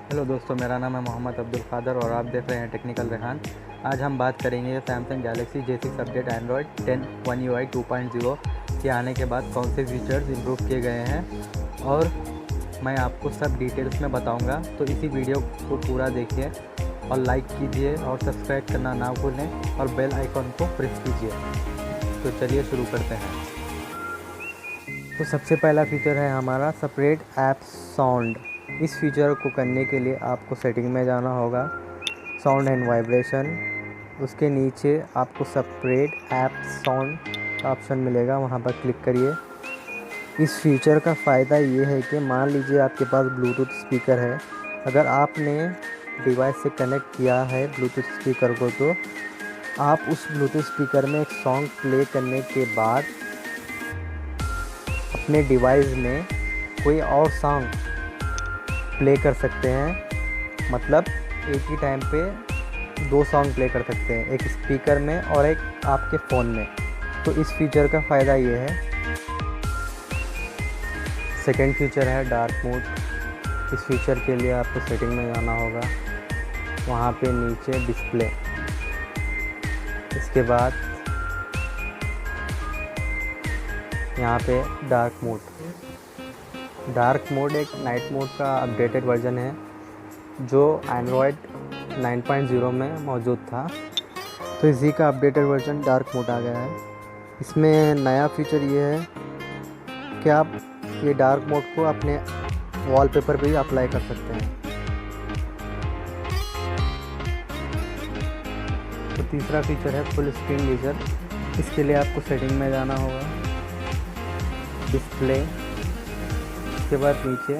Hello दोस्तों, मेरा नाम है मोहम्मद अब्दुल क़ादर और आप देख रहे हैं टेक्निकल रेहान। आज हम बात करेंगे Samsung Galaxy J6 update Android 10 One UI 2.0 के आने के बाद कौन से फीचर्स इंप्रूव किए गए हैं और मैं आपको सब डिटेल्स में बताऊंगा। तो इसी वीडियो को पूरा देखिए और लाइक कीजिए और सब्सक्राइब करना ना भूलें और बेल आइकॉन को प्रेस कीजिए। तो चलिए शुरू करते हैं। तो सबसे पहला फीचर है हमारा सेपरेट ऐप साउंड। इस फीचर को करने के लिए आपको सेटिंग में जाना होगा, साउंड एंड वाइब्रेशन। उसके नीचे आपको सेपरेट ऐप साउंड का ऑप्शन मिलेगा, वहां पर क्लिक करिए। इस फीचर का फ़ायदा ये है कि मान लीजिए आपके पास ब्लूटूथ स्पीकर है, अगर आपने डिवाइस से कनेक्ट किया है ब्लूटूथ स्पीकर को, तो आप उस ब्लूटूथ स्पीकर में एक सॉन्ग प्ले करने के बाद अपने डिवाइस में कोई और सॉन्ग प्ले कर सकते हैं। मतलब एक ही टाइम पे दो सॉन्ग प्ले कर सकते हैं, एक स्पीकर में और एक आपके फ़ोन में। तो इस फीचर का फ़ायदा ये है। सेकंड फीचर है डार्क मोड। इस फीचर के लिए आपको सेटिंग में जाना होगा, वहाँ पे नीचे डिस्प्ले, इसके बाद यहाँ पे डार्क मोड। डार्क मोड एक नाइट मोड का अपडेटेड वर्जन है जो एंड्रॉयड 9.0 में मौजूद था। तो इसी का अपडेटेड वर्जन डार्क मोड आ गया है। इसमें नया फीचर ये है कि आप ये डार्क मोड को अपने वॉलपेपर पे भी अप्लाई कर सकते हैं। तो तीसरा फीचर है फुल स्क्रीन यूज़र। इसके लिए आपको सेटिंग में जाना होगा, डिस्प्ले, इसके बाद नीचे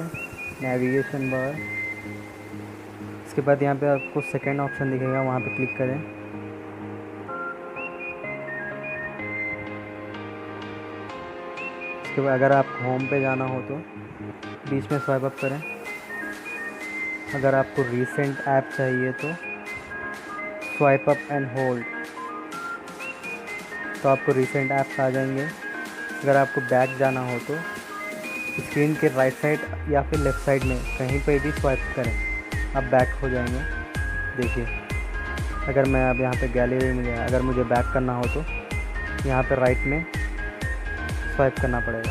नेविगेशन बार, इसके बाद यहाँ पे आपको सेकंड ऑप्शन दिखेगा, वहाँ पे क्लिक करें। इसके बाद अगर आप होम पे जाना हो तो बीच में स्वाइप अप करें। अगर आपको रीसेंट ऐप चाहिए तो स्वाइप अप एंड होल्ड, तो आपको रीसेंट ऐप्स आ जाएंगे। अगर आपको बैक जाना हो तो स्क्रीन के राइट साइड या फिर लेफ़्ट साइड में कहीं पर भी स्वाइप करें, आप बैक हो जाएंगे। देखिए, अगर मैं अब यहाँ पे गैलरी में गया, अगर मुझे बैक करना हो तो यहाँ पे राइट में स्वाइप करना पड़ेगा।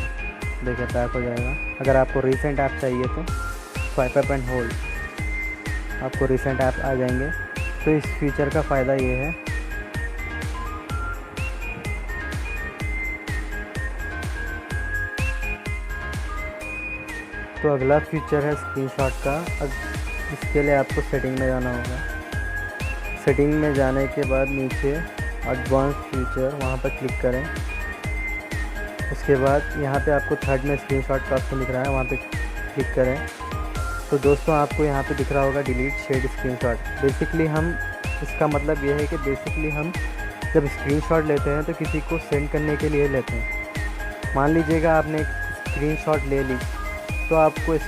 देखिए, बैक हो जाएगा। अगर आपको रीसेंट ऐप चाहिए तो स्वाइप अप एंड होल्ड, आपको रीसेंट ऐप आ जाएंगे। तो इस फीचर का फ़ायदा ये है। तो अगला फीचर है स्क्रीनशॉट का। इसके लिए आपको सेटिंग में जाना होगा। सेटिंग में जाने के बाद नीचे एडवांस फीचर, वहाँ पर क्लिक करें। उसके बाद यहाँ पे आपको थर्ड में स्क्रीनशॉट का ऑप्शन दिख रहा है, वहाँ पे क्लिक करें। तो दोस्तों, आपको यहाँ पे दिख रहा होगा डिलीट शेड स्क्रीनशॉट। बेसिकली हम, इसका मतलब ये है कि बेसिकली हम जब स्क्रीनशॉट लेते हैं तो किसी को सेंड करने के लिए लेते हैं। मान लीजिएगा आपने एक स्क्रीनशॉट ले ली, तो आपको ये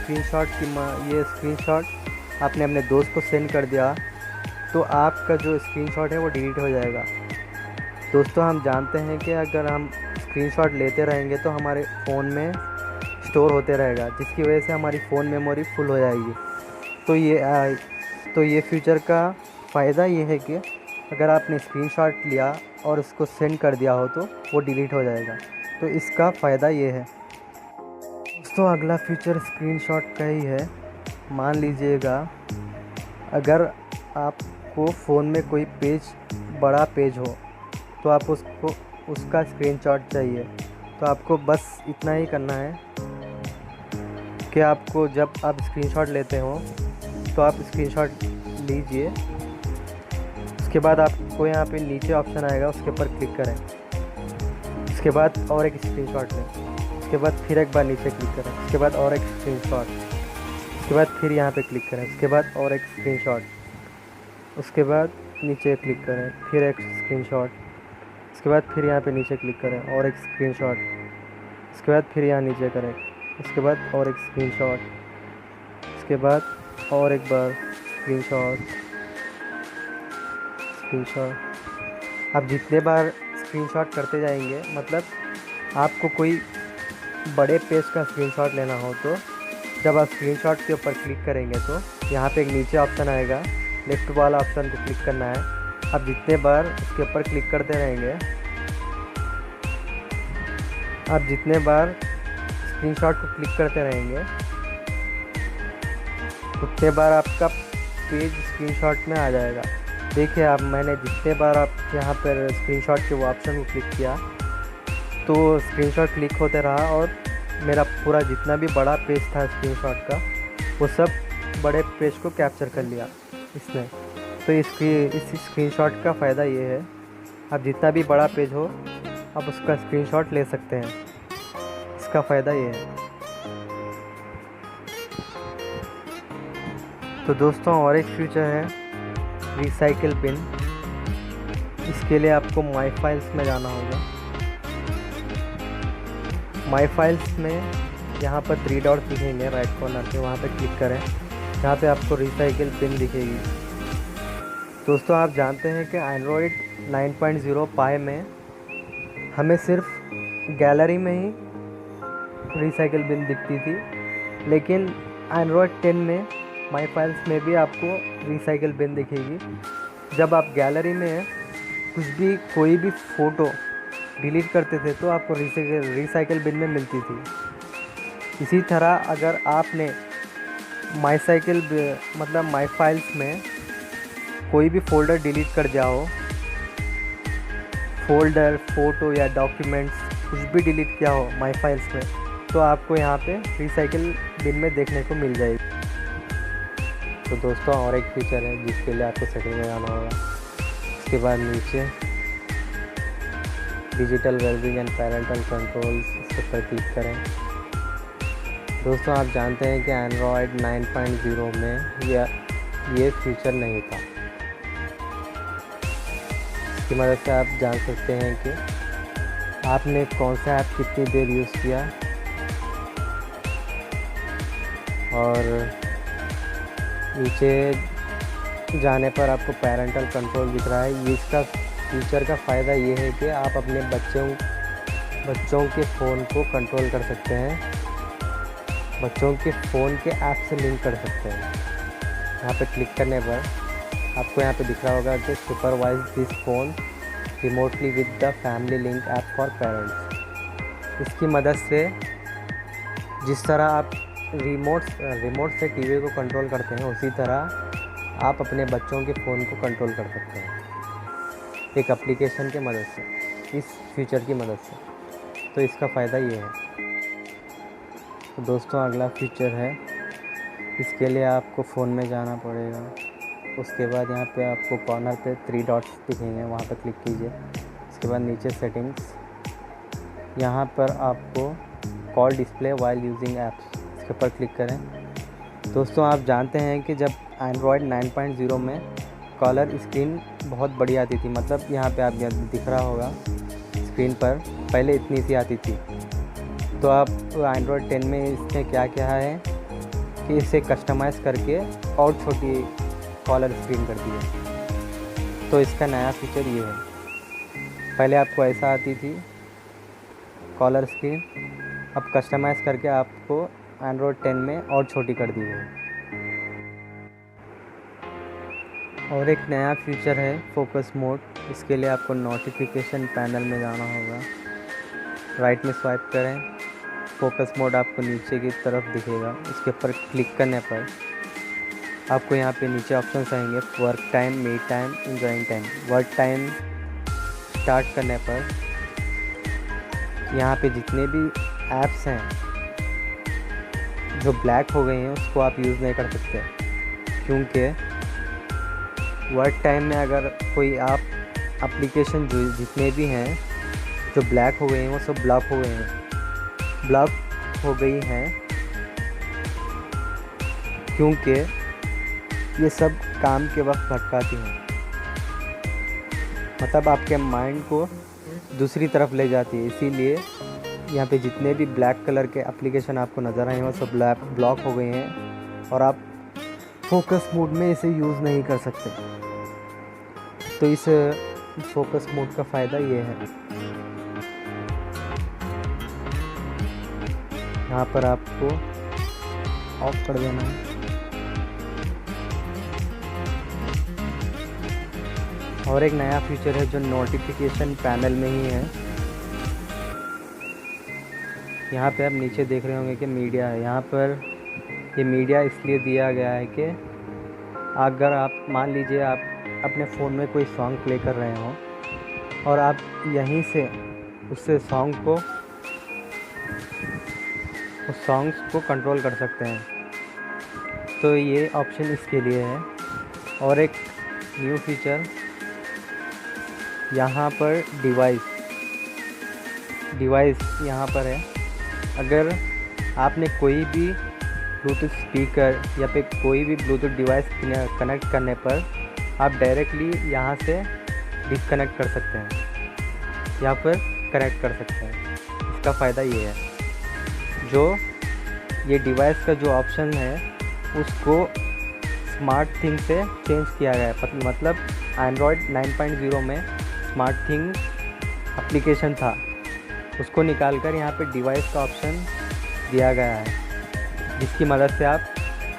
स्क्रीनशॉट आपने अपने दोस्त को सेंड कर दिया, तो आपका जो स्क्रीनशॉट है वो डिलीट हो जाएगा। दोस्तों, हम जानते हैं कि अगर हम स्क्रीनशॉट लेते रहेंगे तो हमारे फ़ोन में स्टोर होते रहेगा, जिसकी वजह से हमारी फ़ोन मेमोरी फुल हो जाएगी। तो ये फीचर का फ़ायदा ये है कि अगर आपने स्क्रीनशॉट लिया और उसको सेंड कर दिया हो तो वो डिलीट हो जाएगा। तो इसका फ़ायदा ये है। दोस्तों, अगला फीचर स्क्रीनशॉट का ही है। मान लीजिएगा अगर आपको फ़ोन में कोई बड़ा पेज हो, तो आप उसका स्क्रीनशॉट चाहिए, तो आपको बस इतना ही करना है कि आपको जब आप स्क्रीनशॉट लेते हो तो आप स्क्रीनशॉट लीजिए। उसके बाद आपको यहाँ पे नीचे ऑप्शन आएगा, उसके ऊपर क्लिक करें। उसके बाद और एक स्क्रीनशॉट लें। उसके बाद फिर एक बार नीचे क्लिक करें। उसके बाद और एक स्क्रीनशॉट। उसके बाद फिर यहाँ पे क्लिक करें। उसके बाद और एक स्क्रीनशॉट। उसके बाद नीचे क्लिक करें, फिर एक स्क्रीनशॉट। उसके बाद फिर यहाँ पे नीचे क्लिक करें और एक स्क्रीनशॉट। उसके बाद फिर यहाँ नीचे करें। उसके बाद और एक स्क्रीनशॉट। उसके बाद और एक बार स्क्रीनशॉट। आप जितने बार स्क्रीनशॉट करते जाएंगे, मतलब आपको कोई बड़े पेज का स्क्रीनशॉट लेना हो तो जब आप स्क्रीनशॉट के ऊपर क्लिक करेंगे तो यहाँ पे एक नीचे ऑप्शन आएगा, लेफ्ट वाला ऑप्शन को क्लिक करना है। आप जितने बार उसके ऊपर क्लिक करते रहेंगे, आप जितने बार स्क्रीनशॉट को क्लिक करते रहेंगे उतने बार आपका पेज स्क्रीनशॉट में आ जाएगा। देखिए आप, मैंने जितने बार आप यहाँ पर स्क्रीनशॉट के वो ऑप्शन को क्लिक किया तो स्क्रीनशॉट क्लिक होते रहा और मेरा पूरा जितना भी बड़ा पेज था स्क्रीनशॉट का वो सब बड़े पेज को कैप्चर कर लिया इसने। तो इस स्क्रीनशॉट का फ़ायदा ये है, आप जितना भी बड़ा पेज हो आप उसका स्क्रीनशॉट ले सकते हैं। इसका फ़ायदा ये है। तो दोस्तों और एक फीचर है रिसाइकिल बिन। इसके लिए आपको माई फाइल्स में जाना होगा। माई फाइल्स में यहाँ पर 3 डॉट दिखेंगे राइट कॉर्नर पे, वहाँ पे क्लिक करें। यहाँ पे आपको रिसाइकिल बिन दिखेगी। दोस्तों आप जानते हैं कि एंड्रॉयड 9.0 पाई में हमें सिर्फ गैलरी में ही रिसाइकिल बिन दिखती थी, लेकिन एंड्रॉयड 10 में माई फाइल्स में भी आपको रिसाइकिल बिन दिखेगी। जब आप गैलरी में कोई भी फ़ोटो डिलीट करते थे तो आपको रिसाइकिल बिन में मिलती थी। इसी तरह अगर आपने माई फाइल्स में कोई भी फ़ोल्डर डिलीट कर दिया हो, फ़ोल्डर, फ़ोटो या डॉक्यूमेंट्स कुछ भी डिलीट किया हो माई फाइल्स में, तो आपको यहाँ पे रिसाइकिल बिन में देखने को मिल जाएगी। तो दोस्तों और एक फीचर है जिसके लिए आपको सेटिंग में जाना होगा। उसके बाद नीचे digital wellbeing and parental controls, इसके पर क्लिक करें। दोस्तों आप जानते हैं कि एंड्रॉयड 9.0 में ये फीचर नहीं था। इसकी मदद से आप जान सकते हैं कि आपने कौन सा ऐप कितनी देर यूज़ किया, और नीचे जाने पर आपको पेरेंटल कंट्रोल दिख रहा है। इसका फीचर का फ़ायदा ये है कि आप अपने बच्चों के फ़ोन को कंट्रोल कर सकते हैं, बच्चों के फ़ोन के ऐप से लिंक कर सकते हैं। यहाँ पे क्लिक करने पर आपको यहाँ पे दिख रहा होगा कि supervise this phone remotely with the family link app for parents. इसकी मदद से जिस तरह आप रिमोट से टीवी को कंट्रोल करते हैं, उसी तरह आप अपने बच्चों के फ़ोन को कंट्रोल कर सकते हैं एक एप्लीकेशन के मदद से, इस फीचर की मदद से। तो इसका फ़ायदा ये है। तो दोस्तों अगला फीचर है, इसके लिए आपको फ़ोन में जाना पड़ेगा। उसके बाद यहाँ पे आपको कॉर्नर पे 3 डॉट्स दिखेंगे, वहाँ पर क्लिक कीजिए। उसके बाद नीचे सेटिंग्स, यहाँ पर आपको call display while using apps, इसके ऊपर क्लिक करें। दोस्तों आप जानते हैं कि जब एंड्रॉयड 9.0 में कॉलर स्क्रीन बहुत बड़ी आती थी, मतलब यहाँ पे आप दिख रहा होगा स्क्रीन पर, पहले इतनी सी आती थी। तो आप एंड्रॉयड 10 में इसने क्या किया है कि इसे कस्टमाइज़ करके और छोटी कॉलर स्क्रीन कर दी है। तो इसका नया फीचर ये है, पहले आपको ऐसा आती थी कॉलर स्क्रीन, अब कस्टमाइज़ करके आपको एंड्रॉयड 10 में और छोटी कर दी है। और एक नया फीचर है फोकस मोड। इसके लिए आपको नोटिफिकेशन पैनल में जाना होगा, राइट में स्वाइप करें, फोकस मोड आपको नीचे की तरफ दिखेगा। इसके ऊपर क्लिक करने पर आपको यहाँ पे नीचे ऑप्शंस आएंगे, work time, me time, enjoying time. Work time start करने पर यहाँ पे जितने भी ऐप्स हैं जो ब्लैक हो गए हैं उसको आप यूज़ नहीं कर सकते, क्योंकि वर्क टाइम में अगर कोई आप एप्लीकेशन जो जितने भी हैं जो ब्लैक हो गए हैं वो सब ब्लॉक हो गई हैं, क्योंकि ये सब काम के वक्त भटकाती हैं, मतलब आपके माइंड को दूसरी तरफ ले जाती है। इसीलिए यहाँ पे जितने भी ब्लैक कलर के एप्लीकेशन आपको नज़र आए हैं वो सब ब्लॉक हो गए हैं और आप फोकस मोड में इसे यूज़ नहीं कर सकते। तो इस फोकस मोड का फ़ायदा ये है, यहाँ पर आपको ऑफ कर देना है। और एक नया फीचर है जो नोटिफिकेशन पैनल में ही है। यहाँ पे आप नीचे देख रहे होंगे कि मीडिया है। यहाँ पर ये मीडिया इसलिए दिया गया है कि अगर आप मान लीजिए आप अपने फ़ोन में कोई सॉन्ग प्ले कर रहे हो और आप यहीं से उससे उस सॉन्ग्स को कंट्रोल कर सकते हैं, तो ये ऑप्शन इसके लिए है। और एक न्यू फीचर यहाँ पर डिवाइस यहाँ पर है। अगर आपने कोई भी ब्लूटूथ स्पीकर या फिर कोई भी ब्लूटूथ डिवाइस कनेक्ट करने पर आप डायरेक्टली यहाँ से डिस्कनेक्ट कर सकते हैं या फिर कनेक्ट कर सकते हैं। इसका फ़ायदा ये है, जो ये डिवाइस का जो ऑप्शन है उसको स्मार्ट थिंग से चेंज किया गया है। मतलब एंड्रॉयड 9.0 में स्मार्ट थिंग एप्लीकेशन था, उसको निकालकर यहाँ पे डिवाइस का ऑप्शन दिया गया है, जिसकी मदद से आप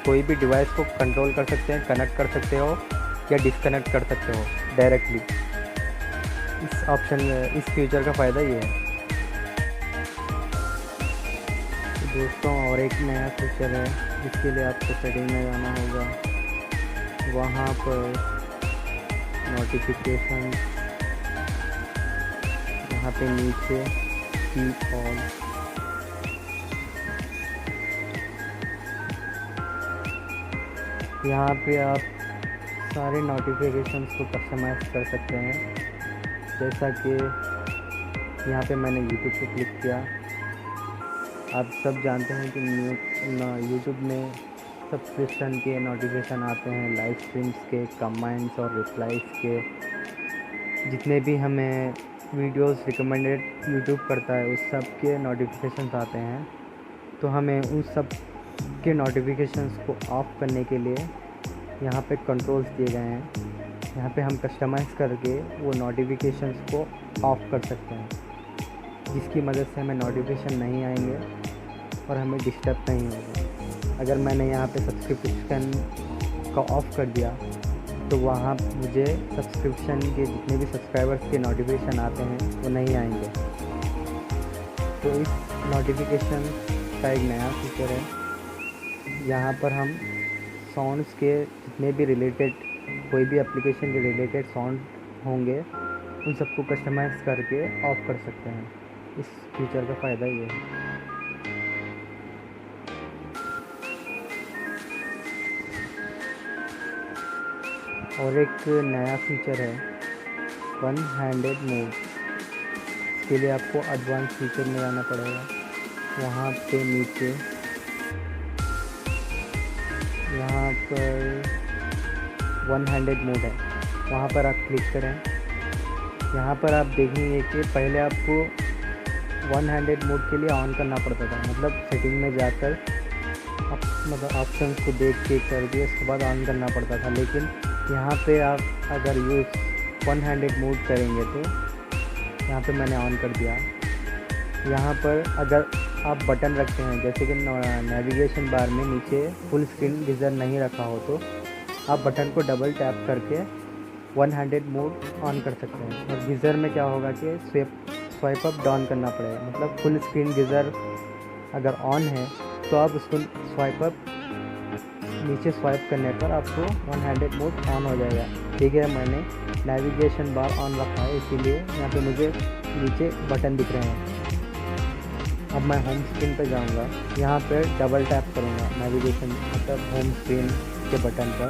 कोई भी डिवाइस को कंट्रोल कर सकते हैं, कनेक्ट कर सकते हो या डिस्कनेक्ट कर सकते हो डायरेक्टली। इस ऑप्शन में इस फीचर का फ़ायदा ये है। तो दोस्तों और एक नया फीचर है, जिसके लिए आपको सेटिंग में जाना होगा। वहाँ पर नोटिफिकेशन, यहाँ पे नीचे कीप ऑन, यहाँ पे आप सारे नोटिफिकेशंस को कस्टमाइज़ कर सकते हैं। जैसा कि यहाँ पे मैंने यूट्यूब पे क्लिक किया। आप सब जानते हैं कि यूट्यूब में सब्सक्रिप्शन के नोटिफिकेशन आते हैं, लाइव स्ट्रीम्स के, कमेंट्स और रिप्लाइज के, जितने भी हमें वीडियोस रिकमेंडेड यूट्यूब करता है उस सब के नोटिफिकेशंस आते हैं। तो हमें उन सब के नोटिफिकेशंस को ऑफ़ करने के लिए यहाँ पे कंट्रोल्स दिए गए हैं। यहाँ पे हम कस्टमाइज़ करके वो नोटिफिकेशंस को ऑफ़ कर सकते हैं, जिसकी मदद से हमें नोटिफिकेशन नहीं आएंगे और हमें डिस्टर्ब नहीं होगा। अगर मैंने यहाँ पे सब्सक्रिप्शन का ऑफ़ कर दिया तो वहाँ मुझे सब्सक्रिप्शन के जितने भी सब्सक्राइबर्स के नोटिफिकेशन आते हैं वो नहीं आएंगे। तो इस नोटिफिकेशन का एक नया फीचर है। यहाँ पर हम साउंड्स के जितने भी रिलेटेड, कोई भी एप्लीकेशन के रिलेटेड साउंड होंगे उन सबको कस्टमाइज़ करके ऑफ़ कर सकते हैं। इस फीचर का फ़ायदा ये है। और एक नया फीचर है वन हैंडेड मोड। इसके लिए आपको एडवांस फीचर में जाना पड़ेगा। वहाँ पे नीचे यहाँ पर वन हैंडेड मोड है, वहाँ पर आप क्लिक करें। यहाँ पर आप देखेंगे कि पहले आपको वन हैंडेड मोड के लिए ऑन करना पड़ता था, मतलब सेटिंग में जाकर मतलब ऑप्शंस को देख के करके उसके बाद ऑन करना पड़ता था। लेकिन यहाँ पे आप अगर यूज़ वन हैंडेड मोड करेंगे तो यहाँ पे मैंने ऑन कर दिया। यहाँ पर अगर आप बटन रखते हैं, जैसे कि नेविगेशन बार में नीचे फुल स्क्रीन गिजर नहीं रखा हो, तो आप बटन को डबल टैप करके वन हैंडेड मोड ऑन कर सकते हैं। और गिजर में क्या होगा कि स्वाइप अप डाउन करना पड़ेगा, मतलब फुल स्क्रीन गिजर अगर ऑन है तो आप उसको स्वाइप अप नीचे स्वाइप करने पर आपको वन हैंडेड मोड ऑन हो जाएगा। ठीक है, मैंने नेविगेशन बार ऑन रखा है, इसीलिए यहाँ पे मुझे नीचे बटन दिख रहे हैं। अब मैं होम स्क्रीन पर जाऊँगा, यहाँ पे डबल टैप करूँगा नेविगेशन मतलब होम स्क्रीन के बटन पर।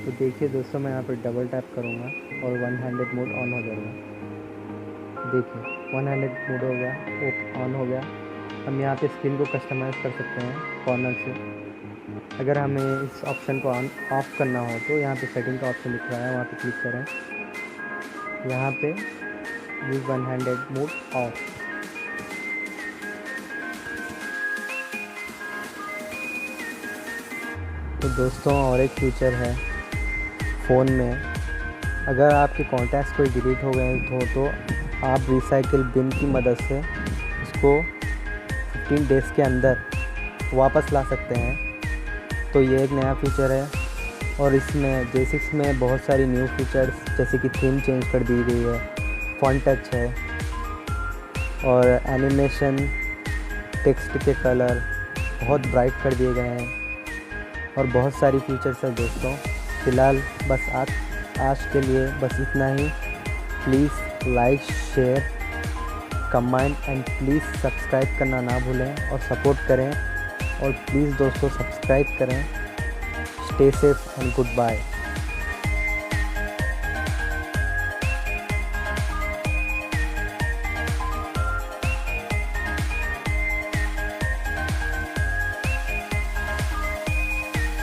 तो देखिए दोस्तों, मैं यहाँ पर डबल टैप करूँगा और वन हैंडेड मोड ऑन हो जाएगा। देखिए वन हैंडेड मोड हो गया, ऑन हो गया। हम यहाँ पे स्क्रीन को कस्टमाइज़ कर सकते हैं कॉर्नर से। अगर हमें इस ऑप्शन को ऑन ऑफ़ करना हो तो यहाँ पे सेटिंग का ऑप्शन दिख रहा है, वहाँ पे क्लिक करें। यहाँ पे use one handed mode of. तो दोस्तों और एक फीचर है फ़ोन में, अगर आपके कॉन्टैक्ट्स कोई डिलीट हो गए तो आप रिसाइकिल बिन की मदद से उसको 15 डेज़ के अंदर वापस ला सकते हैं। तो ये एक नया फीचर है। और इसमें J6 में बहुत सारी न्यू फीचर्स जैसे कि थीम चेंज कर दी गई है, फॉन्ट टच है और एनिमेशन, टेक्स्ट के कलर बहुत ब्राइट कर दिए गए हैं और बहुत सारी फीचर्स है दोस्तों। फ़िलहाल बस आज के लिए बस इतना ही। Please like, share, comment and please subscribe करना ना भूलें और सपोर्ट करें। और प्लीज़ दोस्तों सब्सक्राइब करें। Stay safe and good bye.